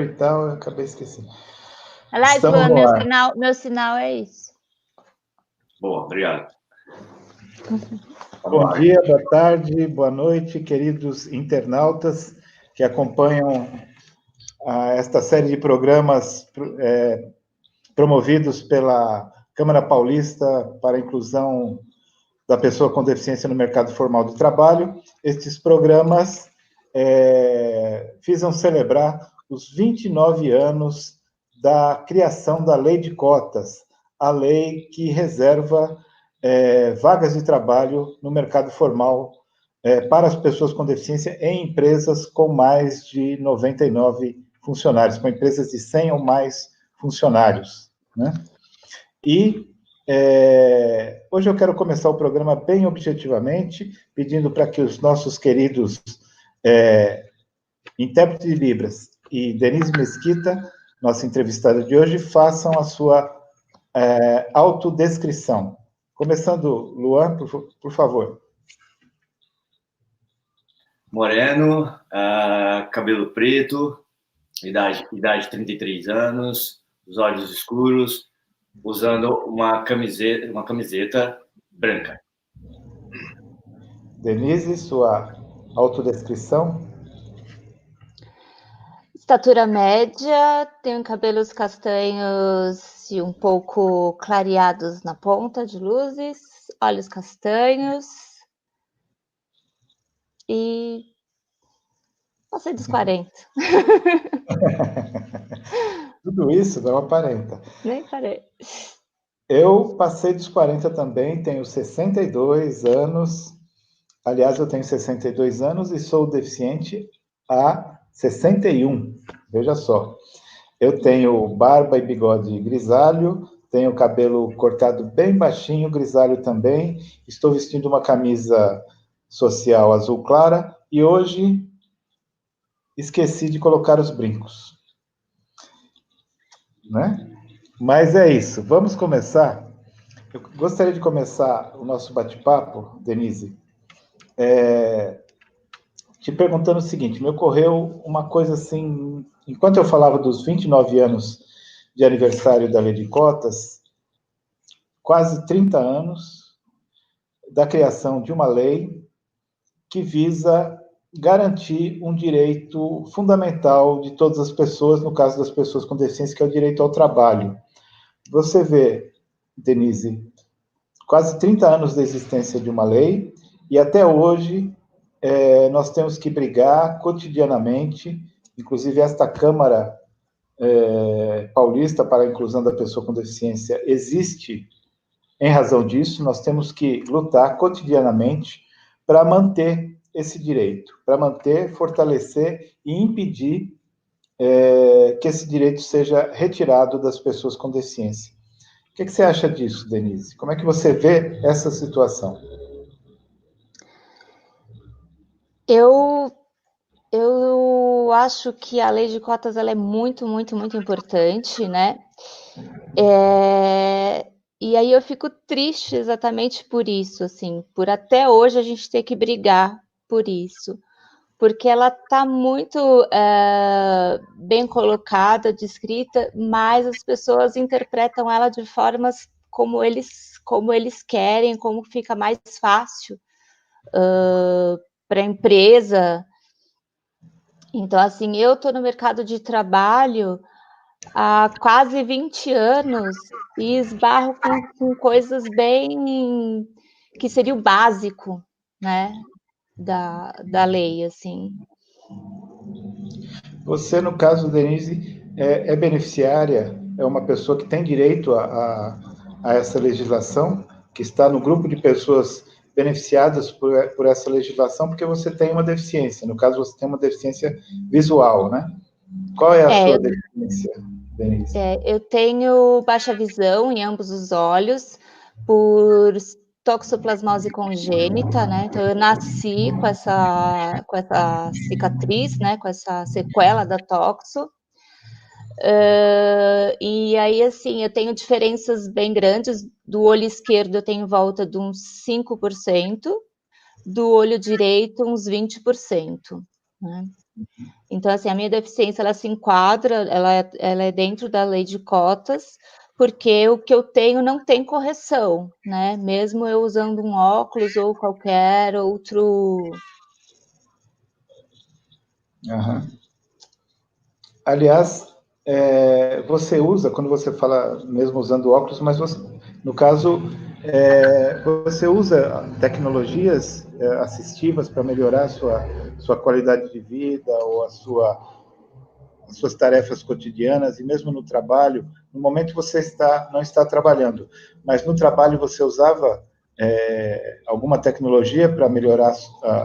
e tal, eu acabei esquecendo. Aliás, Luan, meu sinal é isso. Boa, obrigado. Bom dia, boa tarde, boa noite, queridos internautas que acompanham esta série de programas promovidos pela Câmara Paulista para a Inclusão da Pessoa com Deficiência no Mercado Formal de Trabalho. Estes programas visam celebrar os 29 anos da criação da Lei de Cotas, a lei que reserva vagas de trabalho no mercado formal para as pessoas com deficiência em empresas com mais de 99 funcionários, com empresas de 100 ou mais funcionários, né? E hoje eu quero começar o programa bem objetivamente, pedindo para que os nossos queridos intérprete de Libras e Denise Mesquita, nossa entrevistada de hoje, façam a sua autodescrição. Começando, Luan, por favor. Moreno, cabelo preto, idade 33 anos, os olhos escuros, usando uma camiseta branca. Denise, sua autodescrição. Estatura média, tenho cabelos castanhos e um pouco clareados na ponta de luzes, olhos castanhos e passei dos 40. Tudo isso não aparenta. Nem parei. Eu passei dos 40 também, tenho 62 anos. Aliás, eu tenho 62 anos e sou deficiente há 61. Veja só. Eu tenho barba e bigode grisalho, tenho cabelo cortado bem baixinho, grisalho também. Estou vestindo uma camisa social azul clara e hoje esqueci de colocar os brincos, né? Mas é isso, vamos começar. Eu gostaria de começar o nosso bate-papo, Denise, te perguntando o seguinte: me ocorreu uma coisa assim, enquanto eu falava dos 29 anos de aniversário da Lei de Cotas, quase 30 anos da criação de uma lei que visa garantir um direito fundamental de todas as pessoas, no caso das pessoas com deficiência, que é o direito ao trabalho. Você vê, Denise, quase 30 anos da existência de uma lei, e até hoje nós temos que brigar cotidianamente, inclusive esta Câmara Paulista para a Inclusão da Pessoa com Deficiência existe em razão disso. Nós temos que lutar cotidianamente para manter esse direito, para manter, fortalecer e impedir que esse direito seja retirado das pessoas com deficiência. O que você acha disso, Denise? Como é que você vê essa situação? Eu acho que a lei de cotas ela é muito, muito, muito importante, né? E aí eu fico triste exatamente por isso, assim, por até hoje a gente ter que brigar por isso, porque ela está muito bem colocada, descrita, mas as pessoas interpretam ela de formas como eles querem, como fica mais fácil para a empresa. Então, assim, eu estou no mercado de trabalho há quase 20 anos e esbarro com coisas bem... que seria o básico, né, da lei, assim. Você, no caso, Denise, é beneficiária, é uma pessoa que tem direito a essa legislação, que está no grupo de pessoas beneficiadas por essa legislação, porque você tem uma deficiência. No caso, você tem uma deficiência visual, né? Qual é a sua deficiência, Denise? Eu tenho baixa visão em ambos os olhos por toxoplasmose congênita, né? Então eu nasci com essa cicatriz, né? Com essa sequela da toxo. E aí, assim, eu tenho diferenças bem grandes. Do olho esquerdo eu tenho em volta de uns 5%, do olho direito uns 20%, né? Então, assim, a minha deficiência, ela se enquadra, ela é dentro da lei de cotas, porque o que eu tenho não tem correção, né? Mesmo eu usando um óculos ou qualquer outro... Aham. Aliás, você usa, quando você fala, mesmo usando óculos, mas você, no caso, você usa tecnologias assistivas para melhorar a sua qualidade de vida ou as suas tarefas cotidianas, e mesmo no trabalho, no momento você não está trabalhando, mas no trabalho você usava alguma tecnologia para melhorar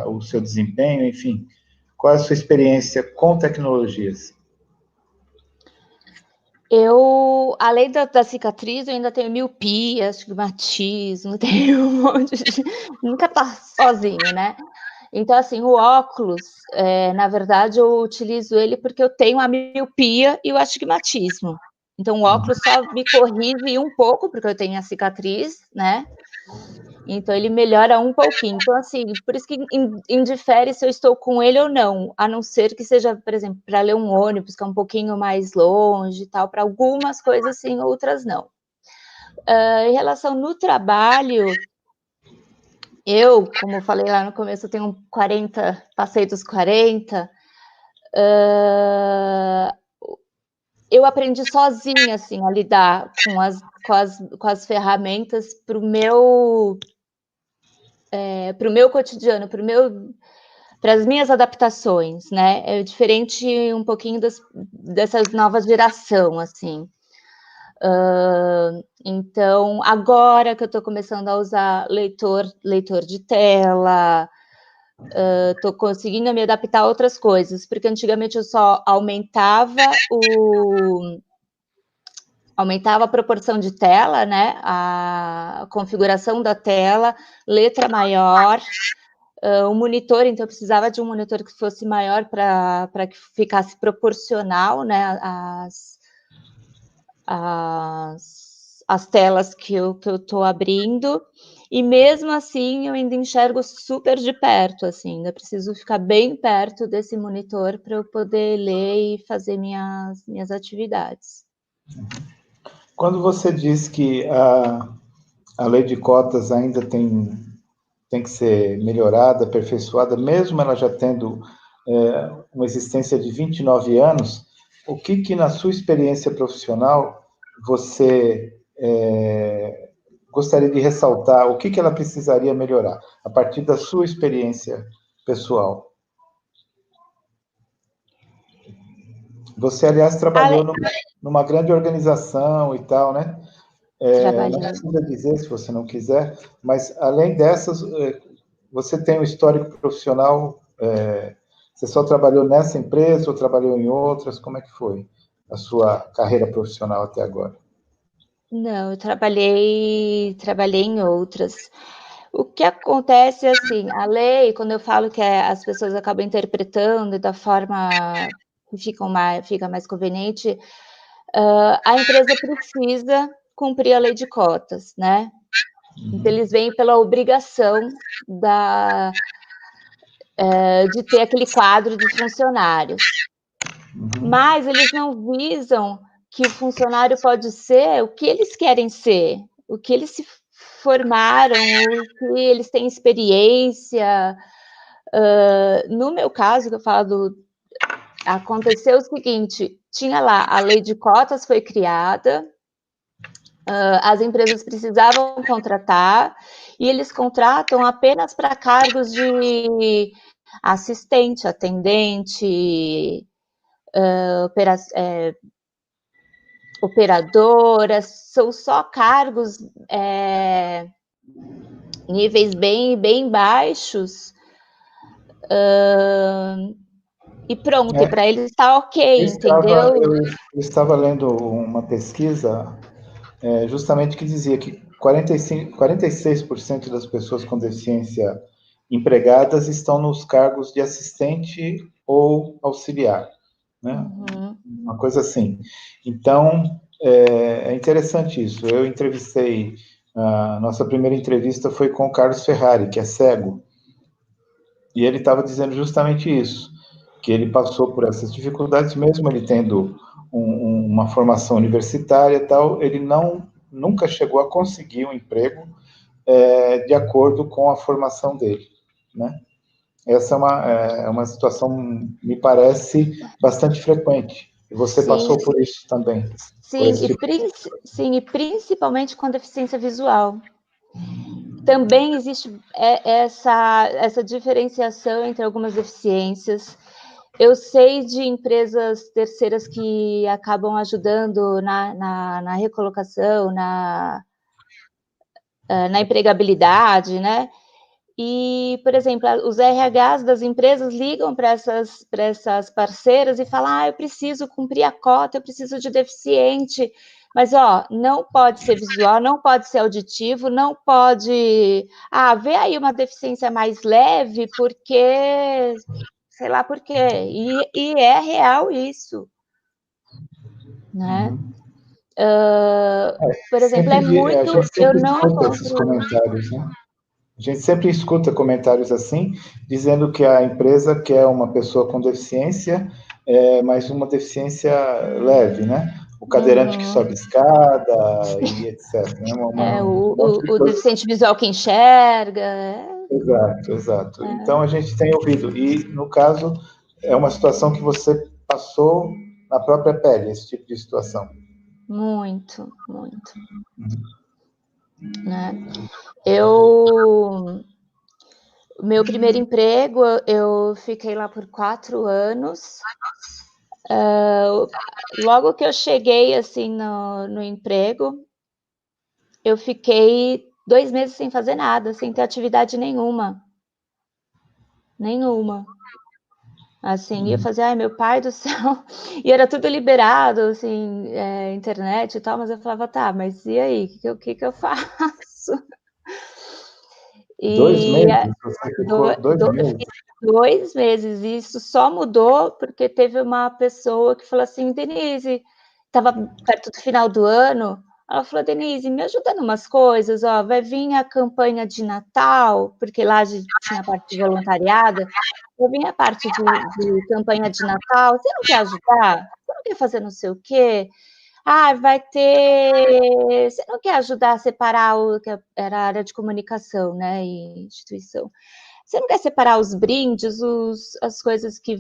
o seu desempenho, enfim. Qual é a sua experiência com tecnologias? Além da cicatriz, eu ainda tenho miopia, astigmatismo, tenho um monte de... Nunca tá sozinho, né? Então, assim, o óculos, na verdade, eu utilizo ele porque eu tenho a miopia e o astigmatismo. Então, o óculos só me corrige um pouco, porque eu tenho a cicatriz, né? Então, ele melhora um pouquinho. Então, assim, por isso que indifere se eu estou com ele ou não, a não ser que seja, por exemplo, para ler um ônibus, que é um pouquinho mais longe e tal, para algumas coisas sim, outras não. Em relação no trabalho, como eu falei lá no começo, eu tenho 40, passei dos 40, eu aprendi sozinha, assim, a lidar com as ferramentas para o meu cotidiano, para as minhas adaptações, né? É diferente um pouquinho dessa nova geração, assim. Então, agora que eu estou começando a usar leitor de tela, estou conseguindo me adaptar a outras coisas, porque antigamente eu só aumentava a proporção de tela, né? A configuração da tela, letra maior, o monitor, então eu precisava de um monitor que fosse maior para que ficasse proporcional, né? As telas que eu estou abrindo, e mesmo assim eu ainda enxergo super de perto, assim, ainda preciso ficar bem perto desse monitor para eu poder ler e fazer minhas atividades. Quando você diz que a lei de cotas ainda tem que ser melhorada, aperfeiçoada, mesmo ela já tendo uma existência de 29 anos, o que na sua experiência profissional você gostaria de ressaltar? O que ela precisaria melhorar, a partir da sua experiência pessoal? Você, aliás, trabalhou numa grande organização e tal, né? Não precisa dizer se você não quiser, mas além dessas, você tem um histórico profissional, você só trabalhou nessa empresa ou trabalhou em outras? Como é que foi a sua carreira profissional até agora? Não, eu trabalhei em outras. O que acontece, assim, a lei, quando eu falo que as pessoas acabam interpretando da forma que fica mais conveniente, a empresa precisa cumprir a lei de cotas, né? Então, eles vêm pela obrigação de ter aquele quadro de funcionários. Mas eles não visam que o funcionário pode ser o que eles querem ser, o que eles se formaram, o que eles têm experiência. No meu caso, que eu falo aconteceu o seguinte, tinha lá, a lei de cotas foi criada, as empresas precisavam contratar, e eles contratam apenas para cargos de assistente, atendente, operadoras, são só cargos níveis bem baixos, e pronto, e para eles está ok, entendeu? Eu estava lendo uma pesquisa justamente que dizia que 46% das pessoas com deficiência empregadas estão nos cargos de assistente ou auxiliar, né? Uhum. Uma coisa assim. Então, é interessante isso. Eu entrevistei, a nossa primeira entrevista foi com o Carlos Ferrari, que é cego, e ele estava dizendo justamente isso. que ele passou por essas dificuldades, mesmo ele tendo uma formação universitária e tal, ele nunca chegou a conseguir um emprego de acordo com a formação dele, né? Essa é uma situação, me parece, bastante frequente. E você passou por isso também. Sim, e principalmente com deficiência visual. Também existe essa diferenciação entre algumas deficiências. Eu sei de empresas terceiras que acabam ajudando na recolocação, na empregabilidade, né? E, por exemplo, os RHs das empresas ligam para essas parceiras e falam: eu preciso cumprir a cota, eu preciso de deficiente, mas não pode ser visual, não pode ser auditivo, não pode. Vê aí uma deficiência mais leve, porque sei lá por quê. E é real isso, né? Por exemplo, muito. Eu não encontro esses comentários, né? A gente sempre escuta comentários assim, dizendo que a empresa quer uma pessoa com deficiência, mas uma deficiência leve, né? O cadeirante que sobe escada e etc. Né? O deficiente visual que enxerga. Exato. Então, a gente tem ouvido. E, no caso, é uma situação que você passou na própria pele, esse tipo de situação. Muito. Né? Meu primeiro emprego, eu fiquei lá por 4 anos. Logo que eu cheguei, assim, no emprego, eu fiquei 2 meses sem fazer nada, sem ter atividade nenhuma. Assim, ia fazer, ai, meu pai do céu, e era tudo liberado, assim, internet e tal, mas eu falava, tá, mas e aí, o que eu faço? 2 meses? Você ficou 2 meses? 2 meses, e isso só mudou porque teve uma pessoa que falou assim: Denise, estava perto do final do ano, ela falou: Denise, me ajuda numas coisas, vai vir a campanha de Natal, porque lá tinha a parte de voluntariado, vai vir a parte de campanha de Natal, você não quer ajudar? Você não quer fazer não sei o quê? Vai ter. Você não quer ajudar a separar que era a área de comunicação, né? E instituição. Você não quer separar os brindes, as coisas que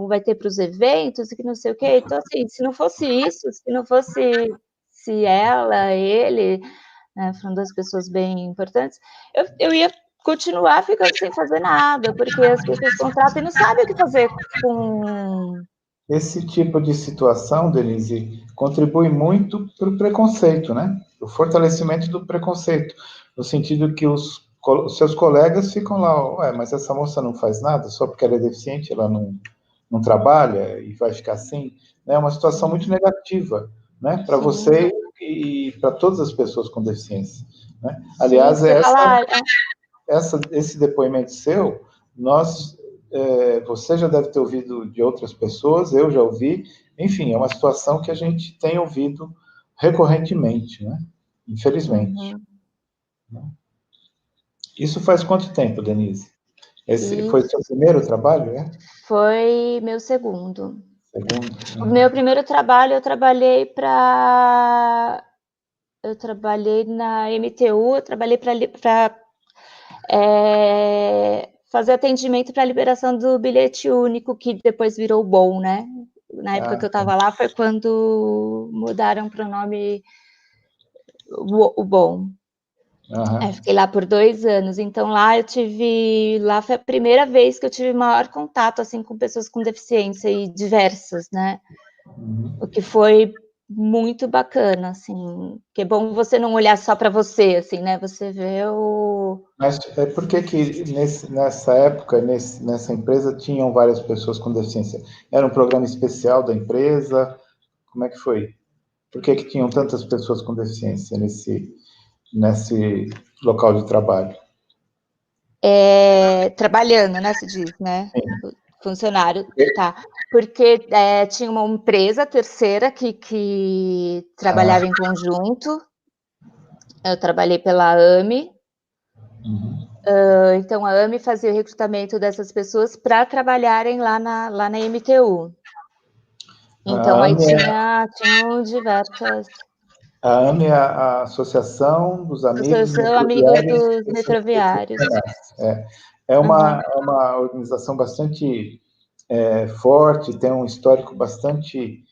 vai ter para os eventos e que não sei o quê? Então, assim, se não fosse isso, se não fosse ela, ele, né, foram 2 pessoas bem importantes, eu ia continuar ficando sem fazer nada, porque as pessoas contratam e não sabem o que fazer com. Esse tipo de situação, Denise, contribui muito para o preconceito, né? O fortalecimento do preconceito, no sentido que os seus colegas ficam lá, mas essa moça não faz nada, só porque ela é deficiente, ela não trabalha e vai ficar assim. É uma situação muito negativa, né? Para você e para todas as pessoas com deficiência. Né? Aliás, esse depoimento seu, você já deve ter ouvido de outras pessoas, eu já ouvi, enfim, é uma situação que a gente tem ouvido recorrentemente, né? Infelizmente. Isso faz quanto tempo, Denise? Esse foi seu primeiro trabalho, é? Foi meu segundo. O meu primeiro trabalho, eu trabalhei na MTU, eu trabalhei para fazer atendimento para a liberação do bilhete único, que depois virou BOM, né? Na época que eu estava lá foi quando mudaram para o nome o BOM. Fiquei lá por 2 anos, então lá foi a primeira vez que eu tive maior contato, assim, com pessoas com deficiência e diversas, né? O que foi muito bacana, assim, que é bom você não olhar só para você, assim, né? Você vê Mas por que nessa época, nessa empresa, tinham várias pessoas com deficiência? Era um programa especial da empresa? Como é que foi? Por que tinham tantas pessoas com deficiência nesse local de trabalho? Trabalhando, né, se diz, né? Funcionário, tá. Porque tinha uma empresa terceira que trabalhava em conjunto. Eu trabalhei pela AME. Então, a AME fazia o recrutamento dessas pessoas para trabalharem lá na MTU. Então, aí tinham diversas... A AME é a Associação dos Amigos dos Metroviários. É uma organização bastante forte, tem um histórico bastante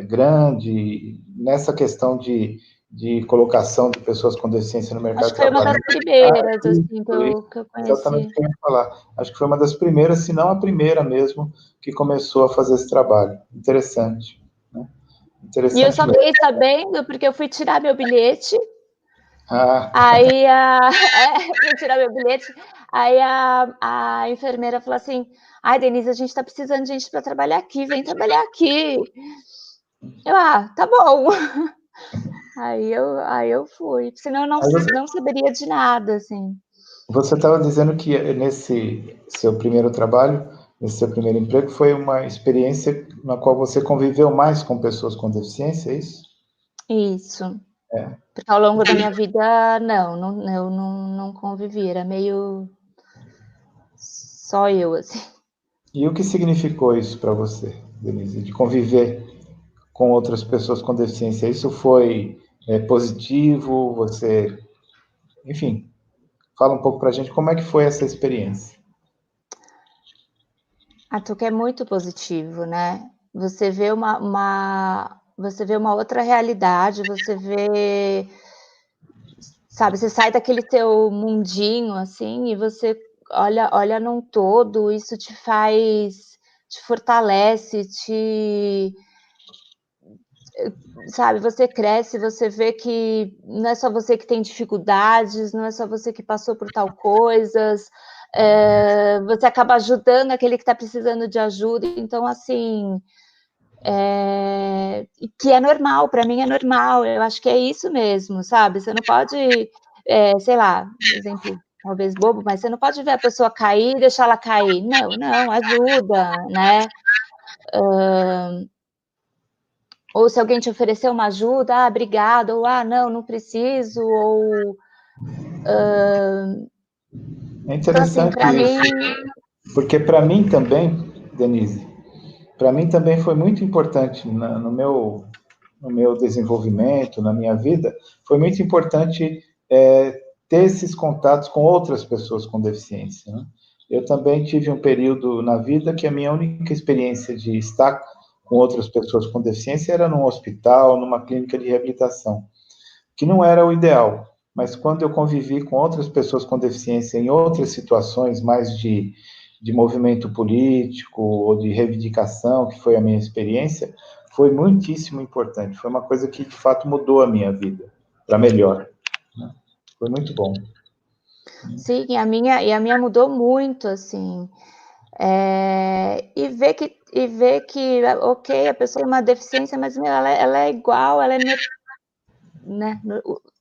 grande nessa questão de colocação de pessoas com deficiência no mercado de trabalho. Acho que foi uma das primeiras, assim, que eu conheci. Exatamente o que eu ia falar. Acho que foi uma das primeiras, se não a primeira mesmo, que começou a fazer esse trabalho. Interessante. Né? Interessante e eu só fiquei sabendo porque eu fui tirar meu bilhete. Aí fui tirar meu bilhete, aí a enfermeira falou assim: ai, Denise, a gente está precisando de gente para trabalhar aqui, vem trabalhar aqui. Eu, tá bom. Aí eu fui, senão eu não saberia de nada, assim. Você estava dizendo que nesse seu primeiro trabalho, nesse seu primeiro emprego, foi uma experiência na qual você conviveu mais com pessoas com deficiência, é isso? Isso. Porque ao longo da minha vida, eu não convivi, era meio só eu, assim. E o que significou isso para você, Denise, de conviver com outras pessoas com deficiência? Isso foi positivo? Você, enfim, fala um pouco para a gente como é que foi essa experiência. Que é muito positivo, né? Você vê você vê uma outra realidade, você vê, sabe, você sai daquele teu mundinho, assim, e você olha num todo, isso te fortalece, sabe, você cresce, você vê que não é só você que tem dificuldades, não é só você que passou por tal coisas, você acaba ajudando aquele que está precisando de ajuda, então, assim, que é normal, para mim é normal, eu acho que é isso mesmo, sabe, você não pode, sei lá, exemplo talvez bobo, mas você não pode ver a pessoa cair e deixar ela cair, não, ajuda, né, ou se alguém te oferecer uma ajuda, obrigado, ou não preciso, ou... É interessante então, assim, isso, porque para mim também, Denise, para mim também foi muito importante no meu desenvolvimento, na minha vida, foi muito importante ter esses contatos com outras pessoas com deficiência. Né? Eu também tive um período na vida que a minha única experiência de estar com outras pessoas com deficiência era num hospital, numa clínica de reabilitação, que não era o ideal, mas quando eu convivi com outras pessoas com deficiência em outras situações mais de movimento político ou de reivindicação, que foi a minha experiência, foi muitíssimo importante. Foi uma coisa que, de fato, mudou a minha vida para melhor. Né? Foi muito bom. Sim, e a minha mudou muito, assim. E ver que, ok, a pessoa tem uma deficiência, mas ela é igual, ela é... né?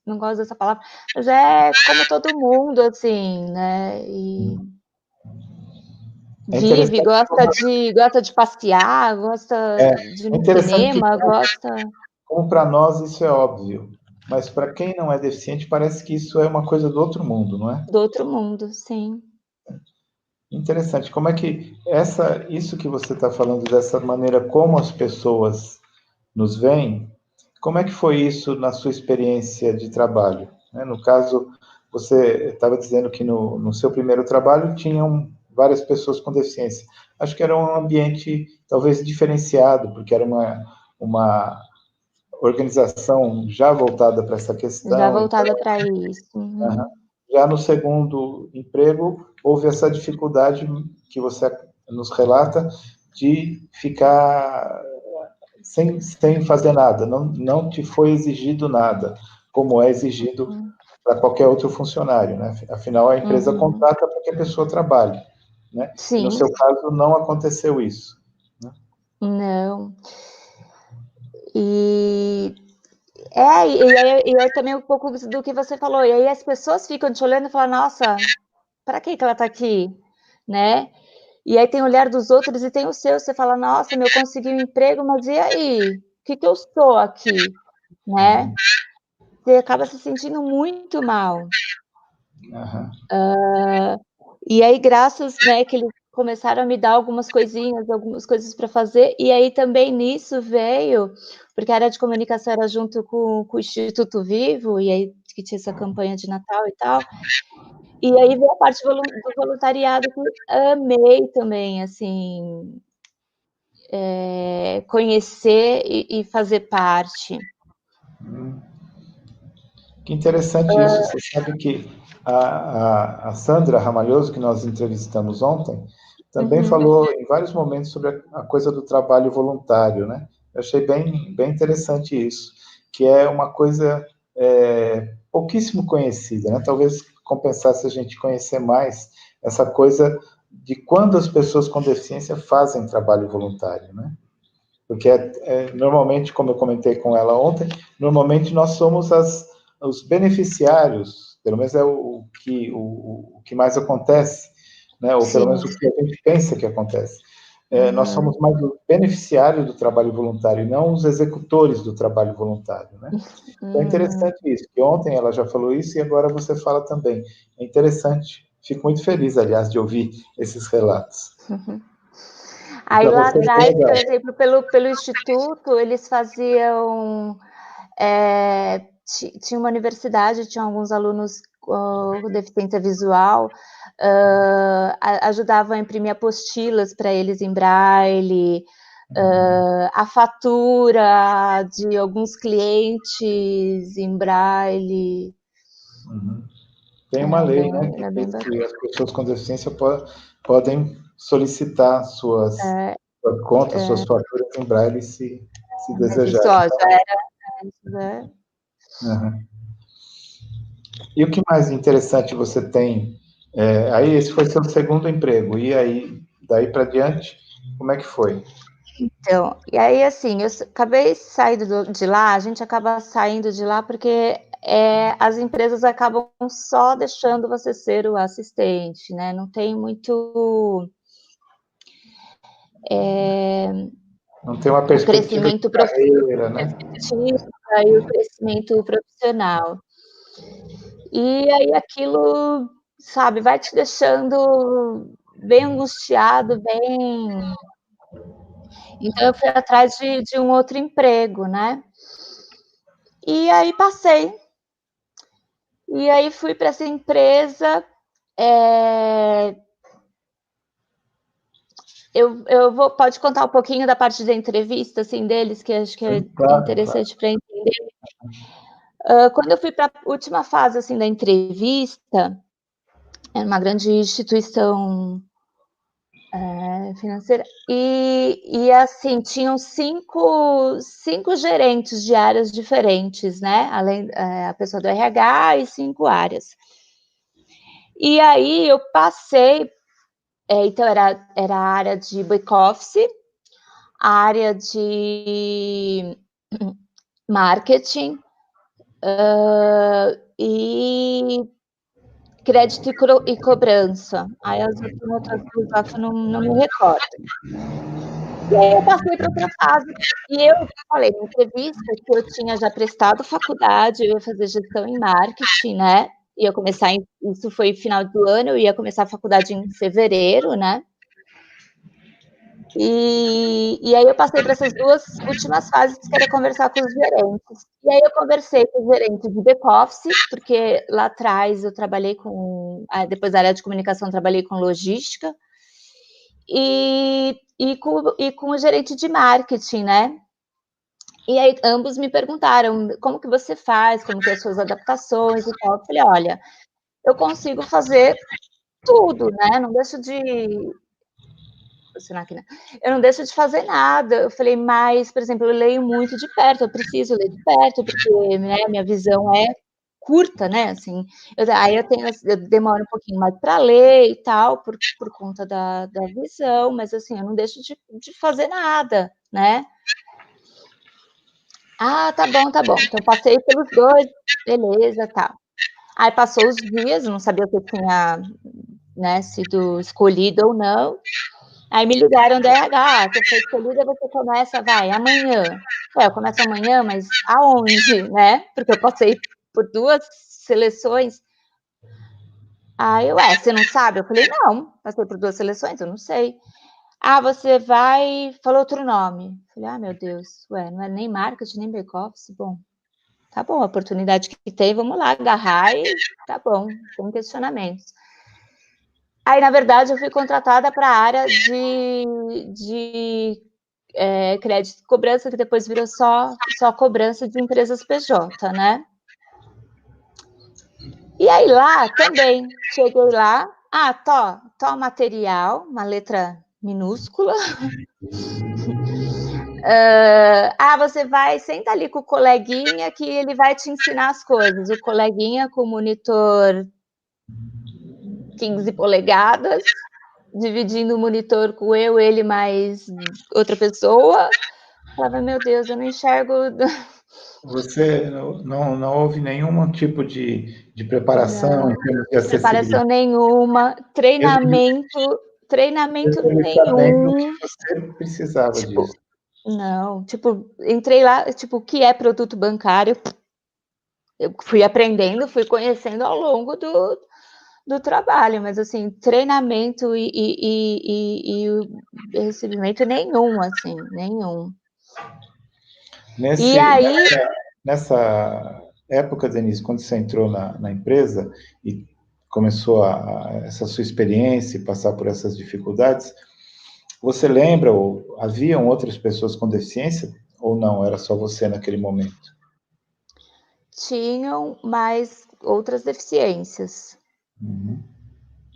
Não gosto dessa palavra, mas é como todo mundo, assim, né? E vive, gosta de passear, gosta de ir no cinema, gosta... Como para nós isso é óbvio, mas para quem não é deficiente parece que isso é uma coisa do outro mundo, não é? Do outro mundo, sim. Interessante. Como é que isso que você está falando dessa maneira como as pessoas nos veem, como é que foi isso na sua experiência de trabalho? No caso, você estava dizendo que no seu primeiro trabalho tinham várias pessoas com deficiência. Acho que era um ambiente talvez diferenciado, porque era uma organização já voltada para essa questão. Já voltada para isso. Uhum. Já no segundo emprego, houve essa dificuldade que você nos relata de ficar sem fazer nada, não te foi exigido nada, como é exigido para qualquer outro funcionário, né? Afinal, a empresa contrata para que a pessoa trabalhe, né? Sim. No seu caso, não aconteceu isso. Né? Não. E aí também um pouco do que você falou, e aí as pessoas ficam te olhando e falam, nossa, para que ela está aqui, né? E aí tem o olhar dos outros e tem o seu, você fala, nossa, eu consegui um emprego, mas e aí? O que eu sou aqui, né? Você acaba se sentindo muito mal. E aí, graças, né, que eles começaram a me dar algumas coisas para fazer, e aí também nisso veio, porque a área de comunicação era junto com o Instituto Vivo, e aí que tinha essa campanha de Natal e tal, e aí veio a parte do voluntariado que eu amei também, assim, conhecer e fazer parte. Que interessante isso. Você sabe que a Sandra Ramalhoso, que nós entrevistamos ontem, também falou em vários momentos sobre a coisa do trabalho voluntário, né? Eu achei bem interessante isso, que é uma coisa pouquíssimo conhecida, né? Talvez compensasse a gente conhecer mais essa coisa de quando as pessoas com deficiência fazem trabalho voluntário, né? Porque normalmente, como eu comentei com ela ontem, normalmente nós somos os beneficiários, pelo menos é o que mais acontece, né? Ou pelo menos o que a gente pensa que acontece. Nós somos mais os beneficiários do trabalho voluntário, não os executores do trabalho voluntário, né? Então é interessante isso, que ontem ela já falou isso e agora você fala também. É interessante. Fico muito feliz, aliás, de ouvir esses relatos. Aí lá atrás, por exemplo, pelo Instituto, eles faziam... tinha uma universidade, tinha alguns alunos com deficiência visual, ajudavam a imprimir apostilas para eles em braille, a fatura de alguns clientes em braille. Tem uma lei, né, que as pessoas com deficiência podem solicitar suas contas, suas faturas em braille, se desejar. Isso, já era... E o que mais interessante você tem? Aí esse foi seu segundo emprego, e aí, daí para diante, como é que foi? Então, e aí assim, eu acabei saindo de lá, a gente acaba saindo de lá porque as empresas acabam só deixando você ser o assistente, né? Não tem muito... não tem uma perspectiva crescimento de carreira, né? E o crescimento profissional. E aí aquilo, sabe, vai te deixando bem angustiado, bem... Então eu fui atrás de um outro emprego, né? E aí passei. E aí fui para essa empresa. Pode contar um pouquinho da parte da entrevista, assim, deles, que acho que é interessante para entender. Quando eu fui para a última fase, assim, da entrevista, era uma grande instituição financeira, e assim, tinham cinco gerentes de áreas diferentes, né? Além a pessoa do RH e 5 áreas. E aí eu passei, então era a área de back-office, a área de marketing e crédito e cobrança. Aí as outras duas lá que eu não me recordo. E aí eu passei para outra fase, e eu falei na entrevista que eu tinha já prestado faculdade, eu ia fazer gestão em marketing, né? Ia começar, isso foi final do ano, eu ia começar a faculdade em fevereiro, né? E aí eu passei para essas duas últimas fases, que era conversar com os gerentes. E aí eu conversei com o gerente de back-office, porque lá atrás eu trabalhei depois da área de comunicação, trabalhei com logística, e com o gerente de marketing, né? E aí ambos me perguntaram, como que você faz, como que são as suas adaptações e tal. Eu falei, olha, eu consigo fazer tudo, né? Não deixo de... Eu não deixo de fazer nada. Eu falei, mas, por exemplo, eu leio muito de perto, eu preciso ler de perto, porque, né, minha visão é curta, né, assim, aí eu demoro um pouquinho mais para ler e tal, por conta da visão, mas assim, eu não deixo de fazer nada, né. Ah, tá bom, então passei pelos dois, beleza, tá. Aí passou os dias, eu não sabia se eu tinha, né, sido escolhida ou não. Aí me ligaram do RH, você foi escolhida, você começa, vai, amanhã. Eu começo amanhã, mas aonde, né? Porque eu passei por 2 seleções. Aí, ué, você não sabe? Eu falei, não, passei por 2 seleções, eu não sei. Ah, você vai... Falou outro nome. Eu falei, ah, meu Deus, ué, não é nem marketing, nem back-office, bom. Tá bom, a oportunidade que tem, vamos lá, agarrar e tá bom, sem questionamentos. Aí, na verdade, eu fui contratada para a área de crédito e cobrança, que depois virou só cobrança de empresas PJ, né? E aí lá também, cheguei lá, tó material, uma letra minúscula. Você vai, senta ali com o coleguinha que ele vai te ensinar as coisas. O coleguinha com o monitor 15 polegadas, dividindo o monitor com eu, ele mais outra pessoa. Falava, meu Deus, eu não enxergo. Você não houve nenhum tipo de preparação em Não, termos de preparação acessibilidade? nenhuma, treinamento Mesmo ele sabendo que nenhum. você precisava Tipo, disso. não, tipo, entrei lá, tipo, o que é produto bancário? Eu fui aprendendo, fui conhecendo ao longo do trabalho, mas assim, treinamento e recebimento nenhum, assim, nenhum. E aí, Nessa época, Denise, quando você entrou na empresa e começou essa sua experiência e passar por essas dificuldades, você lembra, ou haviam outras pessoas com deficiência, ou não, era só você naquele momento? tinham mais outras deficiências, Uhum,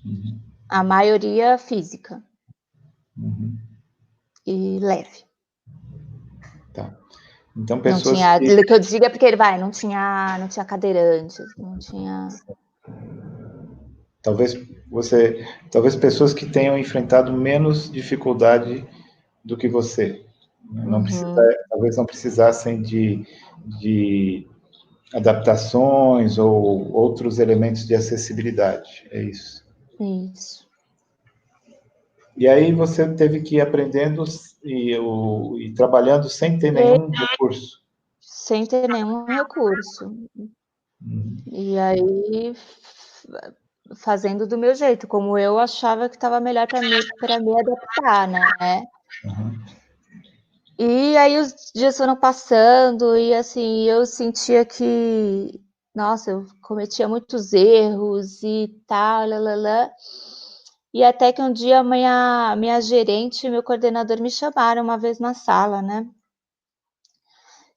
uhum, a maioria física uhum. e leve. Tá. Então, Não pessoas tinha, que que eu diga, porque ele vai, não tinha cadeirantes, não tinha. talvez talvez pessoas que tenham enfrentado menos dificuldade do que você, né? Não precisa, Uhum, talvez não precisassem de adaptações ou outros elementos de acessibilidade, é isso. isso. E aí você teve que ir aprendendo e trabalhando sem ter E nenhum recurso. sem ter nenhum recurso. Uhum, E aí, fazendo do meu jeito, como eu achava que estava melhor para me adaptar, né? uhum. E aí os dias foram passando e assim, eu sentia que, nossa, eu cometia muitos erros e tal, lalala. E até que um dia a minha gerente e meu coordenador me chamaram uma vez na sala, né?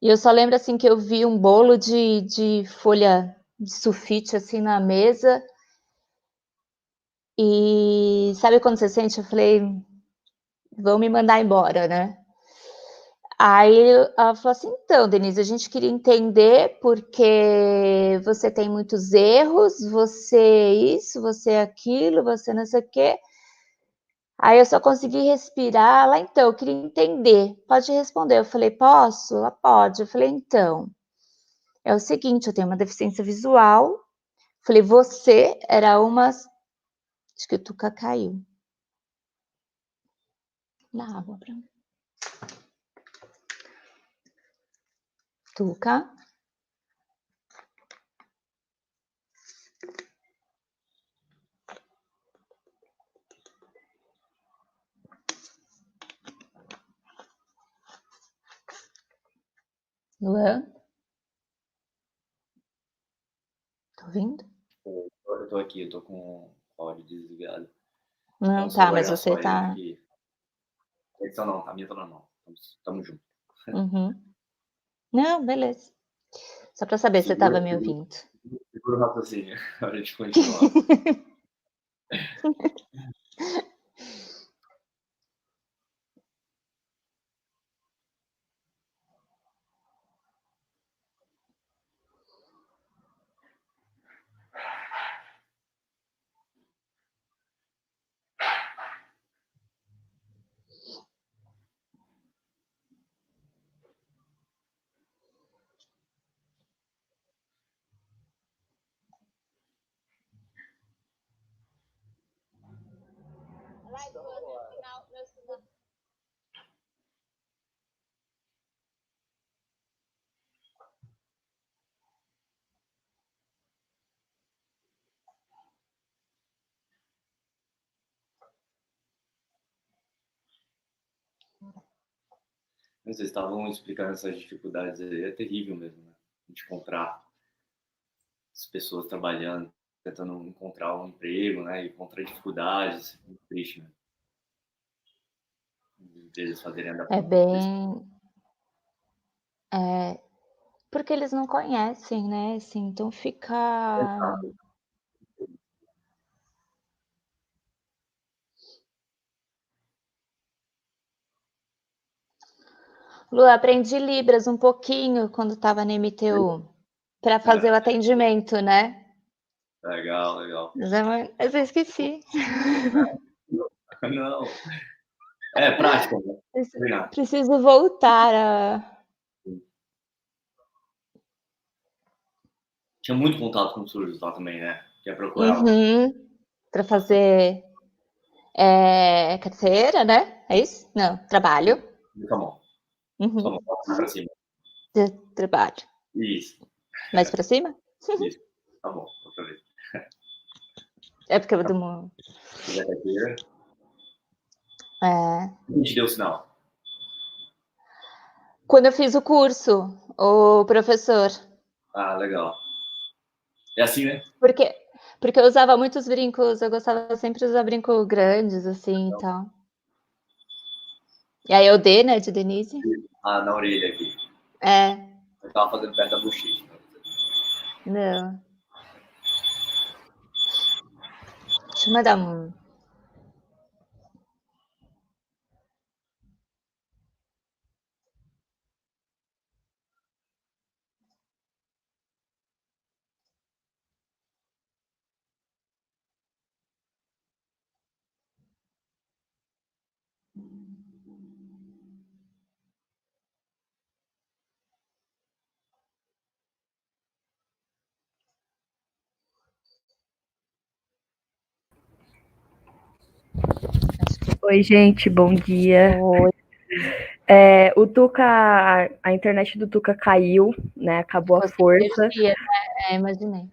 E eu só lembro assim que eu vi um bolo de folha de sulfite assim na mesa. E sabe quando você sente? Eu falei, vão me mandar embora, né? Aí ela falou assim: então, Denise, a gente queria entender porque você tem muitos erros, você isso, você aquilo, você não sei o quê. Aí eu só consegui respirar lá, então, eu queria entender. Pode responder. Eu falei, posso? Ela pode. Eu falei, então, é o seguinte, eu tenho uma deficiência visual. Falei, você era uma. Acho que o Tuca caiu na água pra mim. Tuca. Luan, tá ouvindo? Eu tô aqui, eu tô com o áudio desligado. Não, Então, se tá, eu mas olhar você só ele tá. aqui. Edição não, a minha tá normal. Tamo junto. Uhum. Não, beleza. Só para saber se você Segura, estava me segura, ouvindo. segura o raciocínio. A gente continua. Vocês estavam explicando essas dificuldades aí, é terrível mesmo, né? A gente encontrar as pessoas trabalhando, tentando encontrar um emprego, né? E encontrar dificuldades, é muito triste, né? Eles fazerem É bem... porque eles não conhecem, né? Assim, então fica... Lu, aprendi Libras um pouquinho quando estava na MTU para fazer o atendimento, né? Legal, legal. Mas eu esqueci. Não. É prática, né? Preciso voltar a... Tinha muito contato com surdos lá também, né? Que é procurar. Para fazer carteira, né? É isso? Não, trabalho. Tá bom. Tá bom, pra cima. Trabalho. Isso. Mais para cima? Isso. Tá bom, outra vez. É porque eu dou Fizer carteira. uma... Quem te deu o sinal? Quando eu fiz o curso, o professor. Ah, legal. É assim, né? Porque eu usava muitos brincos, eu gostava sempre de usar brincos grandes, assim, e tal. E aí o D, né, de Denise. Ah, na orelha aqui. É. Eu tava fazendo perto da bochecha. Não. Deixa eu mandar um... Oi, gente, bom dia. Oi. O Tuca, a internet do Tuca caiu, né? Acabou a força. Imaginei.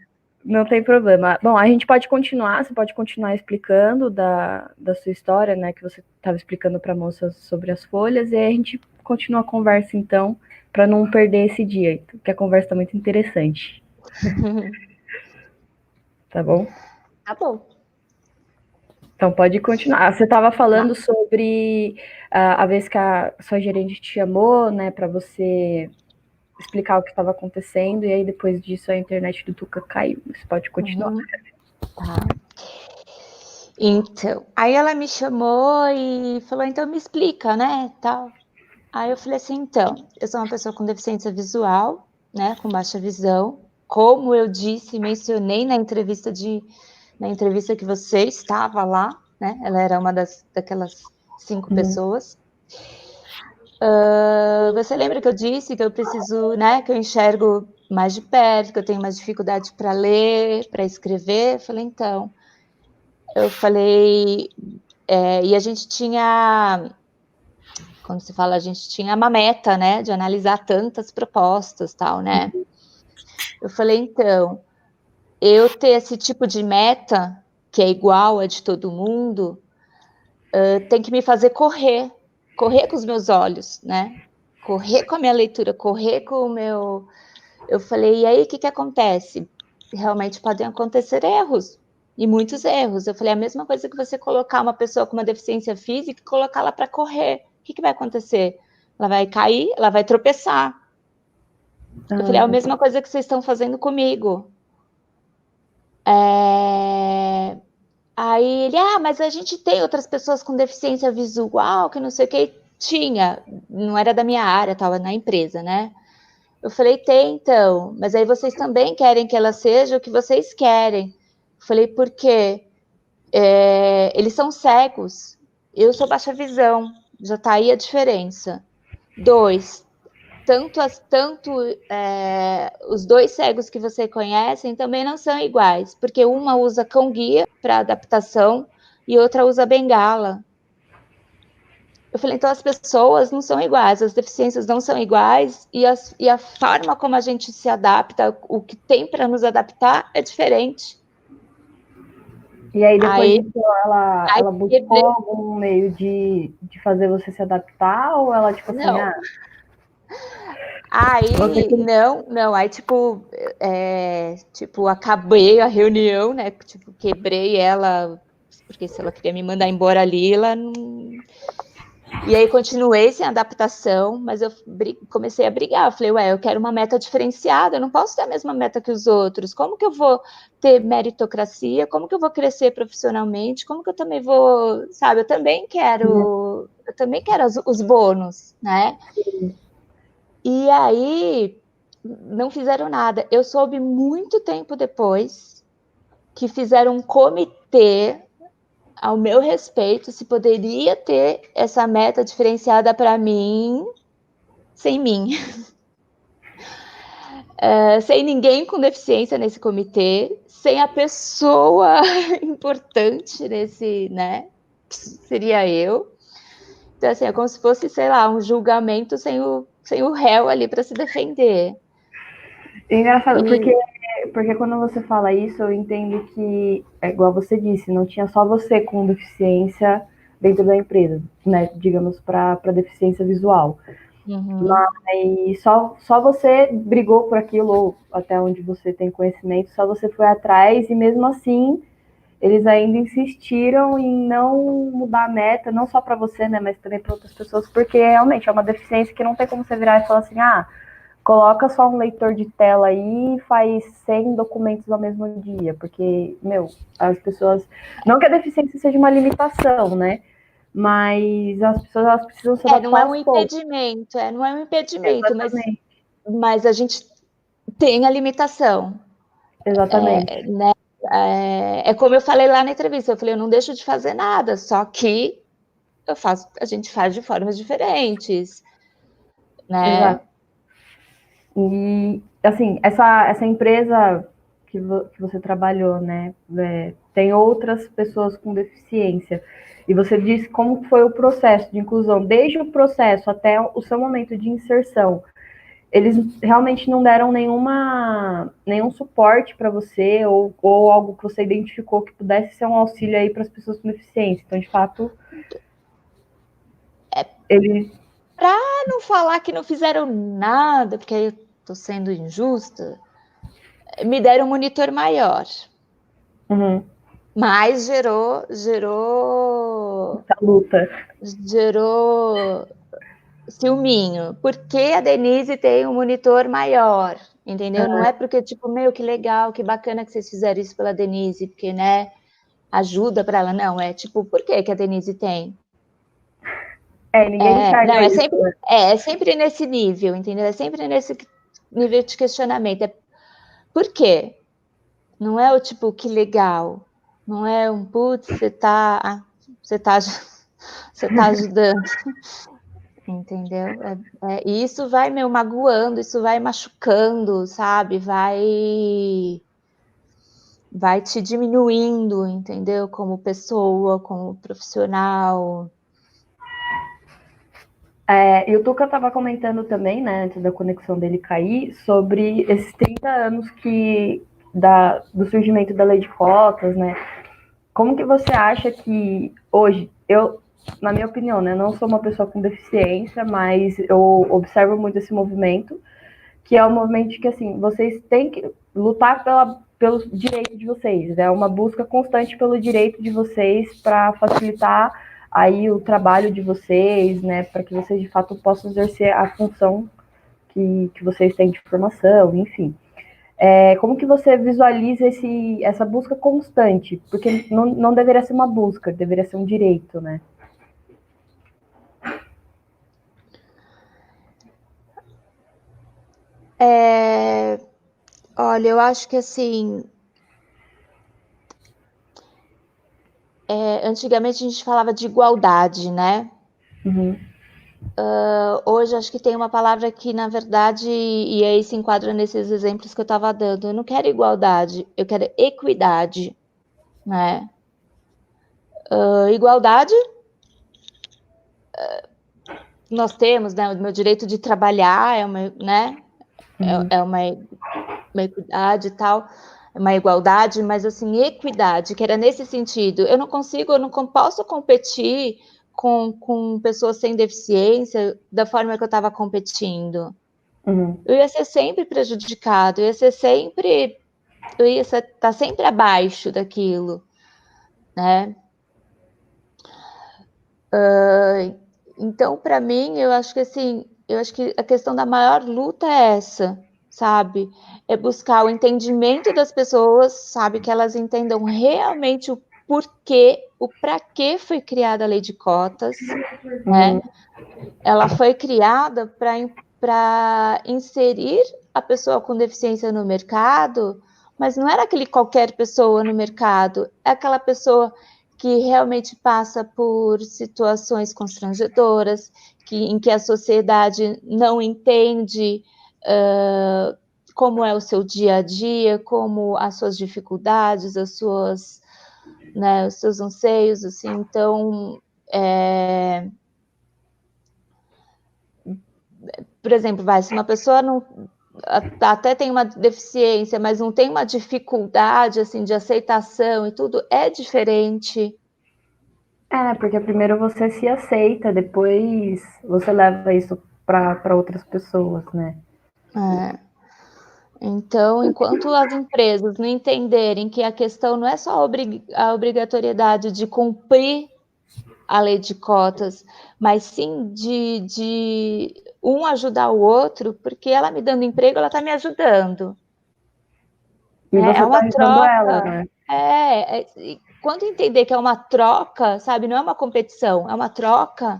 Não tem problema. Bom, a gente pode continuar, você pode continuar explicando da sua história, né? Que você estava explicando para a moça sobre as folhas, e aí a gente continua a conversa, então, para não perder esse dia, porque a conversa está muito interessante. Tá bom? Tá bom. Então pode continuar. Você estava falando sobre a vez que a sua gerente te chamou, né, para você explicar o que estava acontecendo, e aí depois disso a internet do Tuca caiu. Você pode continuar. Tá. Então, aí ela me chamou e falou, então me explica, né, tal. Aí eu falei assim, então, eu sou uma pessoa com deficiência visual, né, com baixa visão, como eu disse, mencionei na entrevista que você estava lá, né, ela era uma daquelas 5 pessoas. Você lembra que eu disse que eu preciso, né, que eu enxergo mais de perto, que eu tenho mais dificuldade para ler, para escrever? Eu falei, e a gente tinha, quando se fala, a gente tinha uma meta, né, de analisar tantas propostas, tal, né? Eu falei, então, eu ter esse tipo de meta, que é igual a de todo mundo, tem que me fazer correr com os meus olhos, né? Correr com a minha leitura, correr com o meu... Eu falei, e aí o que acontece? Realmente podem acontecer erros, e muitos erros. Eu falei, a mesma coisa que você colocar uma pessoa com uma deficiência física e colocá-la para correr. O que vai acontecer? Ela vai cair, ela vai tropeçar. Eu falei, é a mesma coisa que vocês estão fazendo comigo. Aí ele, mas a gente tem outras pessoas com deficiência visual, que não sei o que. Tinha, não era da minha área, estava na empresa, né? Eu falei, tem então, mas aí vocês também querem que ela seja o que vocês querem. Eu falei, por quê? Eles são cegos, eu sou baixa visão, já tá aí a diferença. 2, os 2 cegos que você conhecem também não são iguais, porque uma usa cão-guia para adaptação e outra usa bengala. Eu falei, então as pessoas não são iguais, as deficiências não são iguais, e a forma como a gente se adapta, o que tem para nos adaptar é diferente. E aí, depois Aí, disso, ela buscou algum meio de fazer você se adaptar? Ou ela, tipo assim, não. Aí, não, aí, tipo, acabei a reunião, né, tipo, quebrei ela, porque se ela queria me mandar embora ali, ela não... E aí, continuei sem adaptação, mas eu comecei a brigar, eu falei, eu quero uma meta diferenciada, eu não posso ter a mesma meta que os outros, como que eu vou ter meritocracia, como que eu vou crescer profissionalmente, como que eu também vou, sabe, eu também quero os bônus, né? E aí, não fizeram nada. Eu soube muito tempo depois que fizeram um comitê ao meu respeito se poderia ter essa meta diferenciada para mim, sem mim. Sem ninguém com deficiência nesse comitê, sem a pessoa importante nesse, né? Que seria eu. Então, assim, é como se fosse, sei lá, um julgamento sem o réu ali para se defender. É engraçado, porque quando você fala isso, eu entendo que, é igual você disse, não tinha só você com deficiência dentro da empresa, né? Digamos, para deficiência visual. Uhum. Mas só você brigou por aquilo, ou até onde você tem conhecimento, só você foi atrás, e mesmo assim, eles ainda insistiram em não mudar a meta, não só para você, né? Mas também para outras pessoas, porque realmente é uma deficiência que não tem como você virar e falar assim, coloca só um leitor de tela aí e faz 100 documentos ao mesmo dia, porque, as pessoas... Não que a deficiência seja uma limitação, né? Mas as pessoas elas precisam se adaptar não é um impedimento, não é um impedimento, mas a gente tem a limitação. Exatamente. Né? É como eu falei lá na entrevista, eu falei, eu não deixo de fazer nada, só que a gente faz de formas diferentes, né? Exato. E, assim, essa empresa que você trabalhou, né, tem outras pessoas com deficiência. E você disse como foi o processo de inclusão, desde o processo até o seu momento de inserção. Eles realmente não deram nenhum suporte para você ou algo que você identificou que pudesse ser um auxílio aí para as pessoas com deficiência. Então, de fato, eles... Para não falar que não fizeram nada, porque aí eu estou sendo injusta, me deram um monitor maior. Uhum. Mas gerou essa luta. Gerou ciúminho, porque a Denise tem um monitor maior, entendeu? Não é porque, tipo, que legal, que bacana que vocês fizeram isso pela Denise, porque, né, ajuda para ela. Não, é tipo, por que a Denise tem? Ninguém enxerga não, isso. É sempre nesse nível, entendeu? É sempre nesse nível de questionamento. Por quê? Não é o tipo, que legal. Não é um, putz, você tá ajudando. Entendeu? E isso vai magoando, isso vai machucando, sabe? Vai te diminuindo, entendeu? Como pessoa, como profissional. E o Tuca estava comentando também, né, antes da conexão dele cair, sobre esses 30 anos do surgimento da lei de cotas, né? Como que você acha que hoje, na minha opinião, né, não sou uma pessoa com deficiência, mas eu observo muito esse movimento, que é um movimento de que, assim, vocês têm que lutar pelo direito de vocês, é uma busca constante pelo direito de vocês para facilitar aí o trabalho de vocês, né, para que vocês de fato possam exercer a função que vocês têm de formação, enfim. Como que você visualiza essa busca constante? Porque não deveria ser uma busca, deveria ser um direito, né? Olha, eu acho que assim, antigamente a gente falava de igualdade, né? Uhum. Hoje acho que tem uma palavra que, na verdade, e aí se enquadra nesses exemplos que eu estava dando. Eu não quero igualdade, eu quero equidade, né? Igualdade, nós temos, né? O meu direito de trabalhar é uma, né? É uma equidade e tal. uma igualdade, mas assim, equidade, que era nesse sentido. Eu não posso competir com pessoas sem deficiência da forma que eu estava competindo. Eu ia ser sempre prejudicado, eu ia estar sempre abaixo daquilo, né? Então, para mim, eu acho que a questão da maior luta é essa, sabe? É buscar o entendimento das pessoas, sabe? Que elas entendam realmente o porquê, o para que foi criada a lei de cotas, né? Ela foi criada para inserir a pessoa com deficiência no mercado, mas não era aquele qualquer pessoa no mercado, é aquela pessoa que realmente passa por situações constrangedoras, em que a sociedade não entende como é o seu dia a dia, como as suas dificuldades, os seus anseios, assim. Então, por exemplo, se uma pessoa até tem uma deficiência, mas não tem uma dificuldade assim de aceitação e tudo, é diferente. Porque primeiro você se aceita, depois você leva isso para outras pessoas, né? Então, enquanto as empresas não entenderem que a questão não é só a obrigatoriedade de cumprir a lei de cotas, mas sim de um ajudar o outro, porque ela me dando emprego, ela está me ajudando. E você é uma troca. Ela, né? Quando entender que é uma troca, sabe, não é uma competição, é uma troca,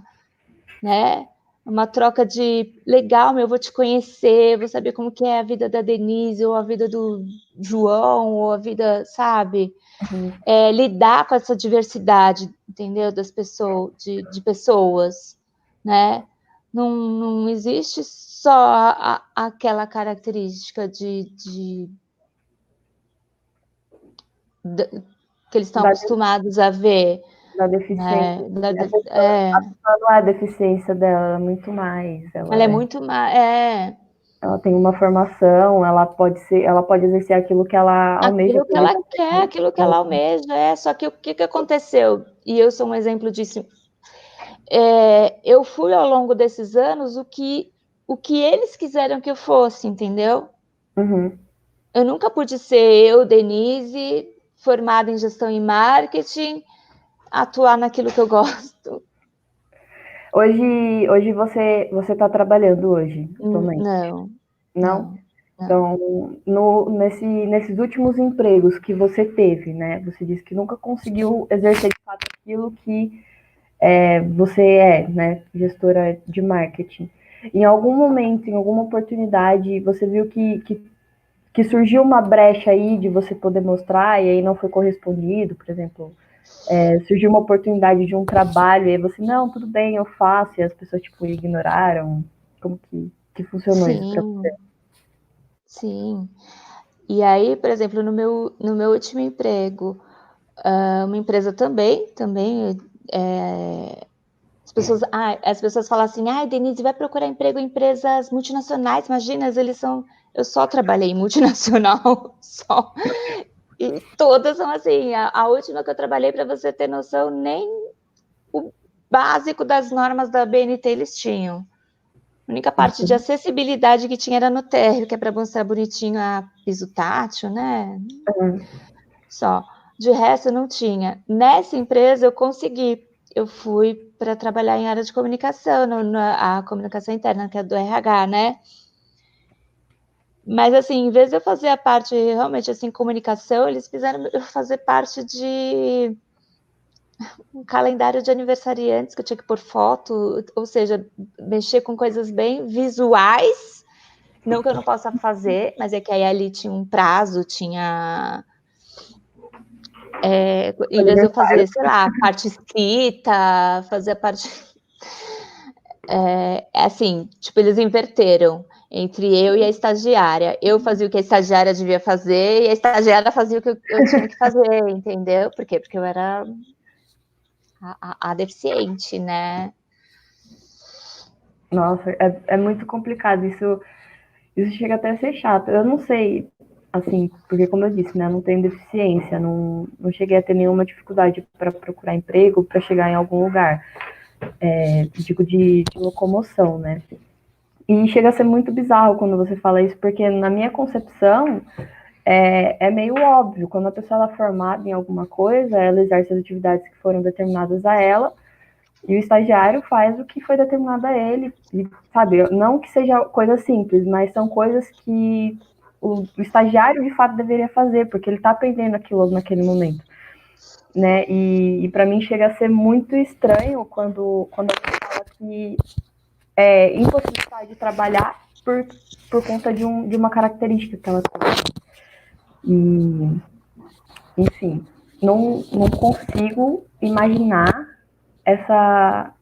né? Uma troca de legal, eu vou te conhecer, vou saber como que é a vida da Denise, ou a vida do João, ou a vida, sabe? Lidar com essa diversidade, entendeu? Das pessoas, de pessoas, né? Não existe só aquela característica que eles estão acostumados a ver. Da deficiência. Não é a deficiência dela, é muito mais. Ela é muito mais. Ela tem uma formação, ela pode exercer aquilo que ela almeja. Aquilo que ela quer, aquilo que ela almeja, só que o que aconteceu? E eu sou um exemplo disso. Eu fui ao longo desses anos o que eles quiseram que eu fosse, entendeu? Eu nunca pude ser eu, Denise, formada em gestão e marketing, atuar naquilo que eu gosto. Hoje você está trabalhando hoje? Não. Então, nesses últimos empregos que você teve, né? Você disse que nunca conseguiu exercer de fato aquilo que você é, né? Gestora de marketing. Em algum momento, em alguma oportunidade, você viu que surgiu uma brecha aí de você poder mostrar e aí não foi correspondido, por exemplo, surgiu uma oportunidade de um trabalho e aí você, não, tudo bem, eu faço, e as pessoas, tipo, ignoraram? Como que funcionou isso para você? Sim. E aí, por exemplo, no meu último emprego, uma empresa também, as pessoas falam assim, Denise, vai procurar emprego em empresas multinacionais, imagina, eu só trabalhei em multinacional, só. E todas são assim, a última que eu trabalhei, para você ter noção, nem o básico das normas da BNT eles tinham. A única parte de acessibilidade que tinha era no térreo, que é para mostrar bonitinho a piso tátil, né? Só. De resto, não tinha. Nessa empresa, eu consegui. Eu fui para trabalhar em área de comunicação, a comunicação interna, que é do RH, né? Mas, assim, em vez de eu fazer a parte, realmente, assim, comunicação, eles fizeram eu fazer parte de um calendário de aniversariantes, que eu tinha que pôr foto, ou seja, mexer com coisas bem visuais, não que eu não possa fazer, mas é que aí ali tinha um prazo, em vez de eu fazer, sei lá, a parte escrita, fazer a parte... assim, tipo, eles inverteram entre eu e a estagiária. Eu fazia o que a estagiária devia fazer e a estagiária fazia o que eu tinha que fazer, entendeu? Por quê? Porque eu era a deficiente, né? Nossa, é muito complicado. Isso chega até a ser chato. Eu não sei assim, porque como eu disse, né, eu não tenho deficiência, não cheguei a ter nenhuma dificuldade para procurar emprego, para chegar em algum lugar, digo de locomoção, né? E chega a ser muito bizarro quando você fala isso, porque na minha concepção é meio óbvio, quando a pessoa é formada em alguma coisa, ela exerce as atividades que foram determinadas a ela, e o estagiário faz o que foi determinado a ele, e, sabe, não que seja coisa simples, mas são coisas que o estagiário de fato deveria fazer, porque ele está aprendendo aquilo naquele momento, né? E para mim chega a ser muito estranho quando a gente fala que é impossibilidade de trabalhar por conta de uma característica que ela tem. E, enfim, não consigo imaginar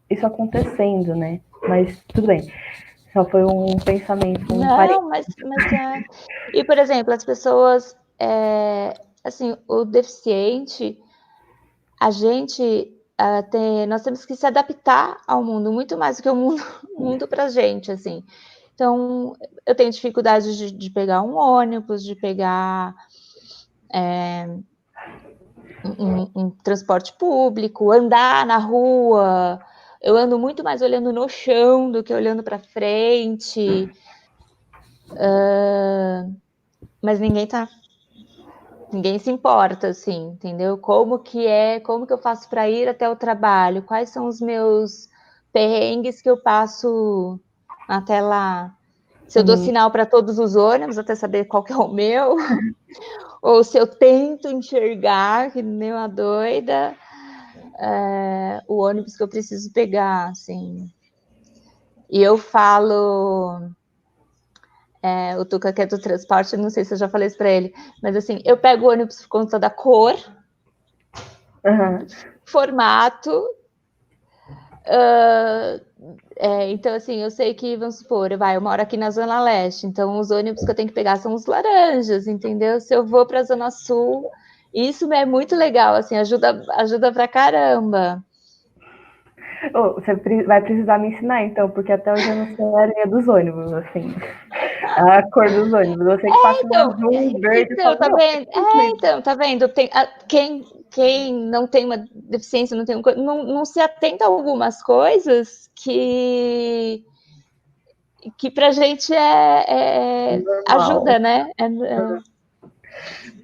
isso acontecendo, né? Mas tudo bem. Só foi um pensamento. Não, mas é. E, por exemplo, as pessoas, assim, o deficiente, nós temos que se adaptar ao mundo, muito mais do que o mundo pra gente, assim. Então, eu tenho dificuldade de pegar um ônibus, de pegar um transporte público, andar na rua. Eu ando muito mais olhando no chão do que olhando para frente. Mas ninguém se importa, assim, entendeu? Como que eu faço para ir até o trabalho? Quais são os meus perrengues que eu passo até lá? Se eu dou sinal para todos os ônibus até saber qual que é o meu, ou se eu tento enxergar, que nem uma doida, o ônibus que eu preciso pegar, assim. E eu falo, o Tuca que é do transporte, não sei se eu já falei isso para ele, mas assim, eu pego o ônibus por conta da cor, formato, então assim, eu sei que, vamos supor, eu moro aqui na Zona Leste, então os ônibus que eu tenho que pegar são os laranjas, entendeu? Se eu vou para a Zona Sul, isso é muito legal, assim, ajuda pra caramba. Você vai precisar me ensinar, então, porque até hoje eu não sei a linha dos ônibus, assim. A cor dos ônibus. Eu sei que passa um azul, verde. Então, tá vendo? Tá vendo? Quem não tem uma deficiência, não se atenta a algumas coisas que pra gente ajuda, né?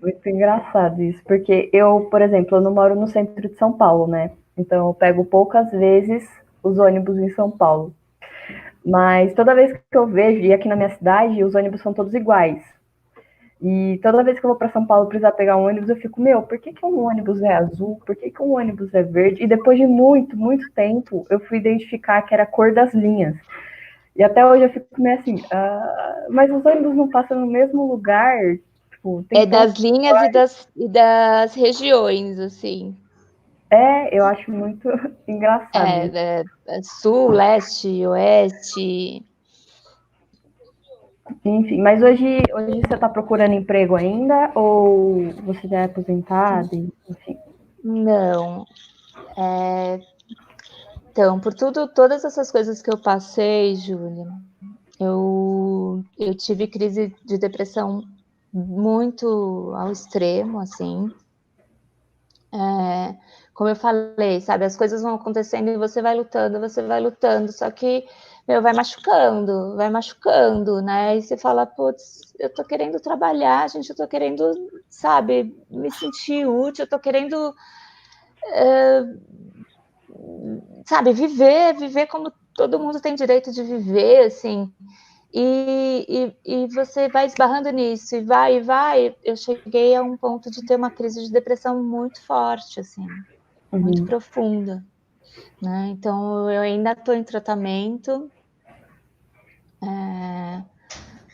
Muito engraçado isso, porque eu, por exemplo, eu não moro no centro de São Paulo, né? Então eu pego poucas vezes os ônibus em São Paulo. Mas toda vez que eu vejo, e aqui na minha cidade, os ônibus são todos iguais. E toda vez que eu vou para São Paulo precisar pegar um ônibus, eu fico, por que um ônibus é azul? Por que um ônibus é verde? E depois de muito, muito tempo, eu fui identificar que era a cor das linhas. E até hoje eu fico meio assim, mas os ônibus não passam no mesmo lugar? Tipo, das linhas e das regiões, assim. Eu acho muito engraçado. Sul, leste, oeste. Enfim, mas hoje você está procurando emprego ainda? Ou você já é aposentado? Enfim. Não. Então, por todas essas coisas que eu passei, Júlia, eu tive crise de depressão muito ao extremo, assim. Como eu falei, sabe, as coisas vão acontecendo e você vai lutando, só que, vai machucando, né? E você fala, putz, eu tô querendo trabalhar, gente, eu tô querendo, sabe, me sentir útil, eu tô querendo, sabe, viver como todo mundo tem direito de viver, assim. E você vai esbarrando nisso, e vai. Eu cheguei a um ponto de ter uma crise de depressão muito forte, assim, muito profunda, né? Então, eu ainda estou em tratamento,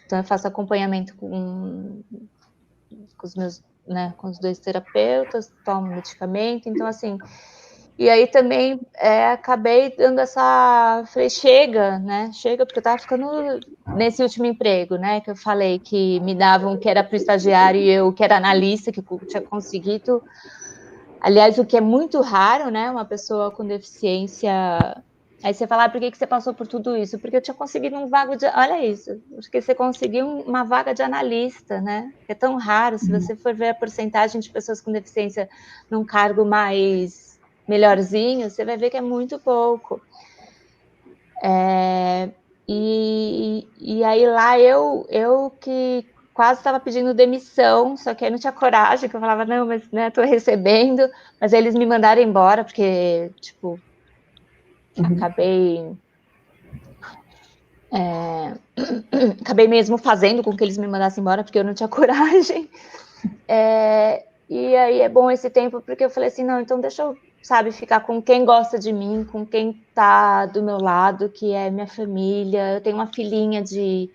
então eu faço acompanhamento com os meus, né, com os 2 terapeutas, tomo medicamento, então, assim, e aí também acabei dando falei, chega, porque eu estava ficando nesse último emprego, né, que eu falei que me davam que era para o estagiário e eu que era analista, que eu tinha conseguido, aliás, o que é muito raro, né, uma pessoa com deficiência Aí você fala, por que você passou por tudo isso? Porque eu tinha conseguido um vago de... Olha isso, porque você conseguiu uma vaga de analista, né? É tão raro, se você for ver a porcentagem de pessoas com deficiência num cargo mais melhorzinho, você vai ver que é muito pouco. E aí lá eu que quase estava pedindo demissão, só que aí não tinha coragem, que eu falava, não, mas né, tô recebendo, mas aí eles me mandaram embora, porque, tipo, acabei mesmo fazendo com que eles me mandassem embora, porque eu não tinha coragem. E aí é bom esse tempo, porque eu falei assim, não, então deixa eu, sabe, ficar com quem gosta de mim, com quem tá do meu lado, que é minha família. Eu tenho uma filhinha de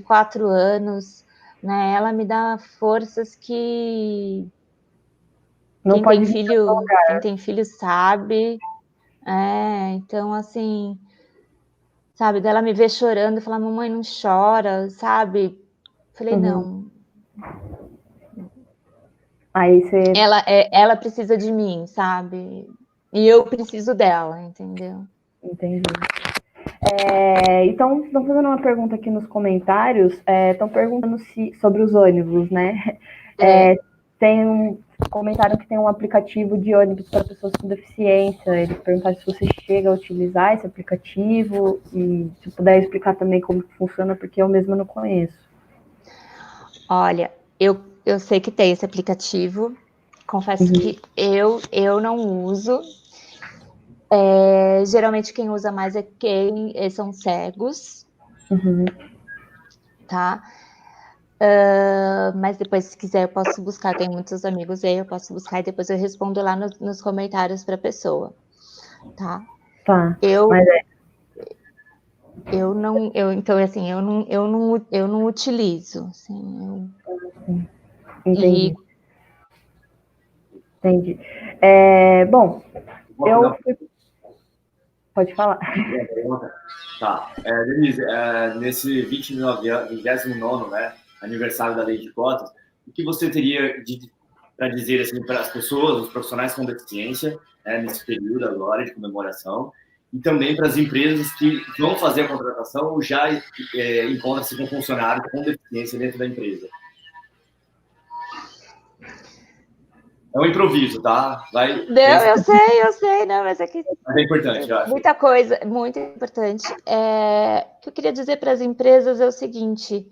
4 anos, né? Ela me dá forças que Não pode vir quem tem filho sabe. Então, assim, sabe, dela me ver chorando, falar, mamãe, não chora, sabe? Falei, não. Aí você... Ela precisa de mim, sabe? E eu preciso dela, entendeu? Entendi. Então, estão fazendo uma pergunta aqui nos comentários, estão perguntando sobre os ônibus, né? Tem um comentário que tem um aplicativo de ônibus para pessoas com deficiência. Eles perguntaram se você chega a utilizar esse aplicativo e se puder explicar também como funciona, porque eu mesma não conheço. Olha, eu sei que tem esse aplicativo, confesso que eu não uso. Geralmente quem usa mais são cegos, tá? Mas depois, se quiser, eu posso buscar. Eu tenho muitos amigos aí, eu posso buscar e depois eu respondo lá nos comentários para a pessoa, tá? Tá. Então, assim, eu não utilizo. Assim, Entendi. Entendi. Bom, Pode falar. Tá. Denise, nesse 29º, né, aniversário da Lei de Cotas, o que você teria para dizer assim, para as pessoas, os profissionais com deficiência, nesse período agora de comemoração, e também para as empresas que vão fazer a contratação ou já encontram-se com funcionários com deficiência dentro da empresa? É um improviso, tá? Eu sei, não, mas é que... É importante, eu acho. Muita coisa, muito importante. O que eu queria dizer para as empresas é o seguinte,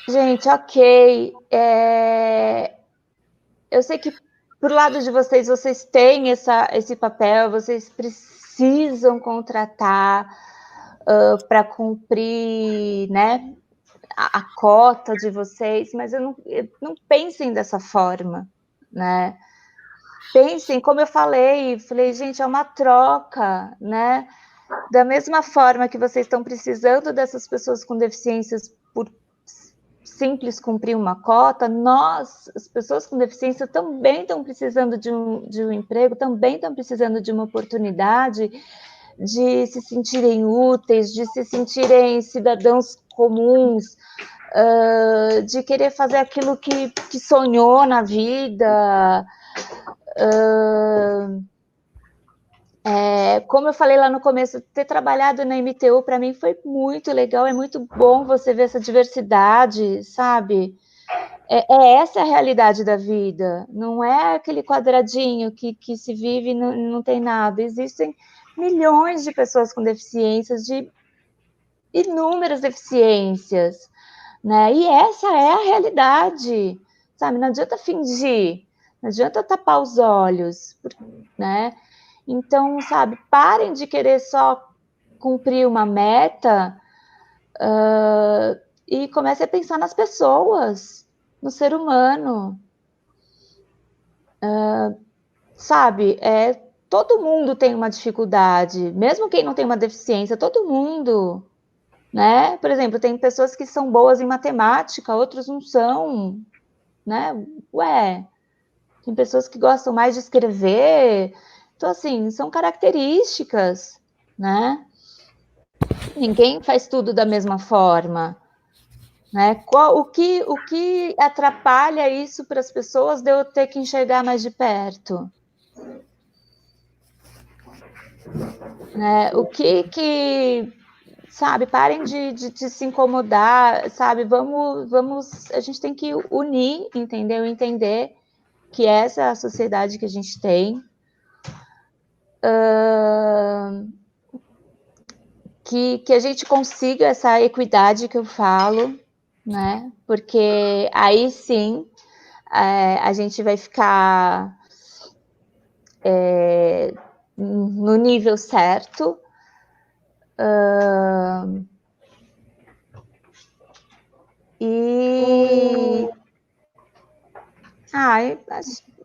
gente, ok, eu sei que pro lado de vocês têm esse papel, vocês precisam contratar para cumprir, né, a cota de vocês, mas não pensem dessa forma, né? Pensem, como eu falei, gente, é uma troca, né? Da mesma forma que vocês estão precisando dessas pessoas com deficiências por simples cumprir uma cota, nós, as pessoas com deficiência, também estão precisando de um emprego, também estão precisando de uma oportunidade de se sentirem úteis, de se sentirem cidadãos comuns, de querer fazer aquilo que sonhou na vida. Como eu falei lá no começo, ter trabalhado na MTU para mim foi muito legal, é muito bom você ver essa diversidade, sabe? Essa a realidade da vida, não é aquele quadradinho que se vive e não tem nada. Existem milhões de pessoas com deficiências, de inúmeras deficiências, né? E essa é a realidade, sabe? Não adianta fingir, não adianta tapar os olhos, né? Então, sabe, parem de querer só cumprir uma meta e comecem a pensar nas pessoas, no ser humano. Sabe, todo mundo tem uma dificuldade, mesmo quem não tem uma deficiência, todo mundo, né? Por exemplo, tem pessoas que são boas em matemática, outros não são, né? Tem pessoas que gostam mais de escrever. Então, assim, são características, né? Ninguém faz tudo da mesma forma, né? O que atrapalha isso para as pessoas de eu ter que enxergar mais de perto? Né? O que sabe, parem de se incomodar, sabe? Vamos, a gente tem que unir, entendeu? Entender que essa é a sociedade que a gente tem. Que a gente consiga essa equidade que eu falo, né? Porque aí sim a gente vai ficar no nível certo. E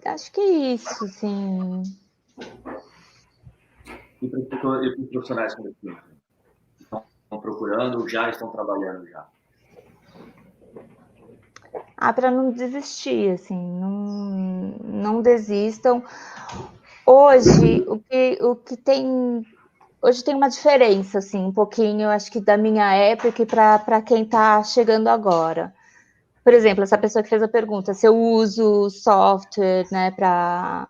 acho que é isso, sim. E para os profissionais como assim, estão procurando ou já estão trabalhando já? Para não desistir, assim, não desistam. Hoje, o que tem... Hoje tem uma diferença, assim, um pouquinho, eu acho que da minha época e para quem está chegando agora. Por exemplo, essa pessoa que fez a pergunta, se eu uso software, né, para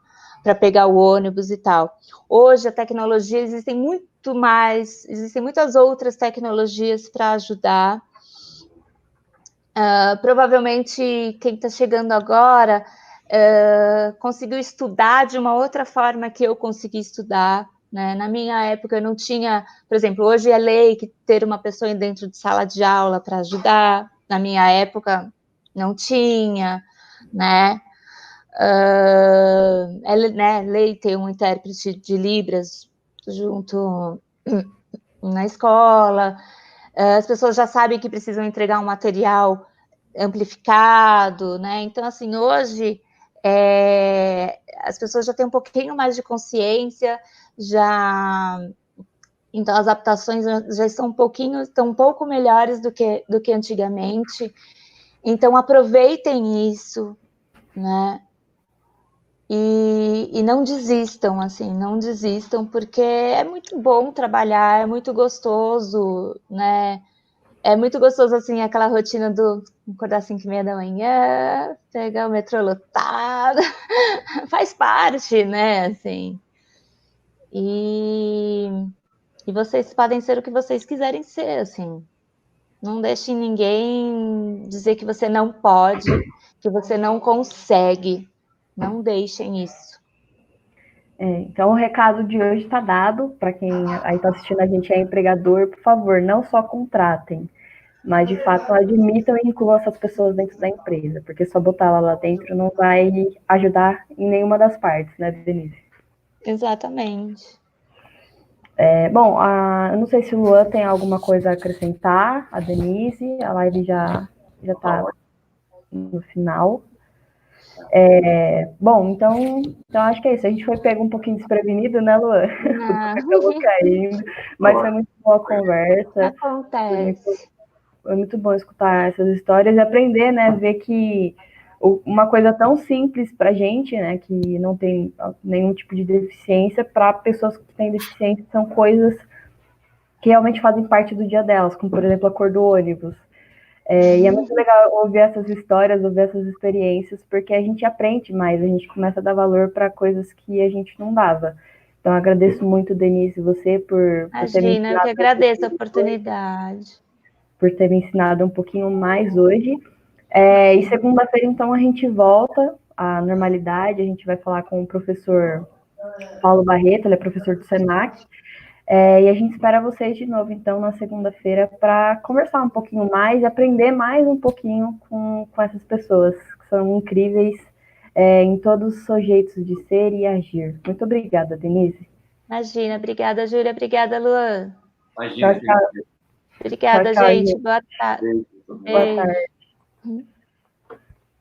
pegar o ônibus e tal. Hoje, a tecnologia, existem muitas outras tecnologias para ajudar. Provavelmente, quem está chegando agora conseguiu estudar de uma outra forma que eu consegui estudar. Né? Na minha época, eu não tinha... Por exemplo, hoje é lei que ter uma pessoa dentro de sala de aula para ajudar. Na minha época, não tinha, né? Lei ter um intérprete de Libras junto na escola. As pessoas já sabem que precisam entregar um material amplificado, né? Então, assim, hoje as pessoas já têm um pouquinho mais de consciência, então as adaptações já estão um pouco melhores do que antigamente. Então aproveitem isso, né? E não desistam, assim, não desistam, porque é muito bom trabalhar, é muito gostoso, né? É muito gostoso, assim, aquela rotina do acordar às 5h30 da manhã, pegar o metrô lotado, faz parte, né, assim. E vocês podem ser o que vocês quiserem ser, assim. Não deixem ninguém dizer que você não pode, que você não consegue. Não deixem isso. Então, o recado de hoje está dado. Para quem aí está assistindo a gente é empregador, por favor, não só contratem, mas de fato admitam e incluam essas pessoas dentro da empresa, porque só botar ela lá dentro não vai ajudar em nenhuma das partes, né, Denise? Exatamente. Bom, eu não sei se o Luan tem alguma coisa a acrescentar, a Denise, a live já está no final. Bom, então acho que é isso. A gente foi pego um pouquinho desprevenido, né, Luan? Acabou caindo, mas foi muito boa a conversa. Acontece. Foi muito bom escutar essas histórias e aprender, né, ver que uma coisa tão simples para gente, né, que não tem nenhum tipo de deficiência, para pessoas que têm deficiência, são coisas que realmente fazem parte do dia delas, como, por exemplo, a cor do ônibus. E é muito legal ouvir essas histórias, ouvir essas experiências, porque a gente aprende mais, a gente começa a dar valor para coisas que a gente não dava. Então, agradeço muito, Denise, você por ter me ensinado. Imagina, eu que agradeço a oportunidade. Por ter me ensinado um pouquinho mais hoje. E segunda-feira, então, a gente volta à normalidade, a gente vai falar com o professor Paulo Barreto, ele é professor do Senac, e a gente espera vocês de novo, então, na segunda-feira, para conversar um pouquinho mais e aprender mais um pouquinho com essas pessoas, que são incríveis em todos os seus jeitos de ser e agir. Muito obrigada, Denise. Imagina, obrigada, Júlia, obrigada, Luan. Imagina, tchau, tchau. Obrigada, tchau, gente. Boa tarde. Boa tarde.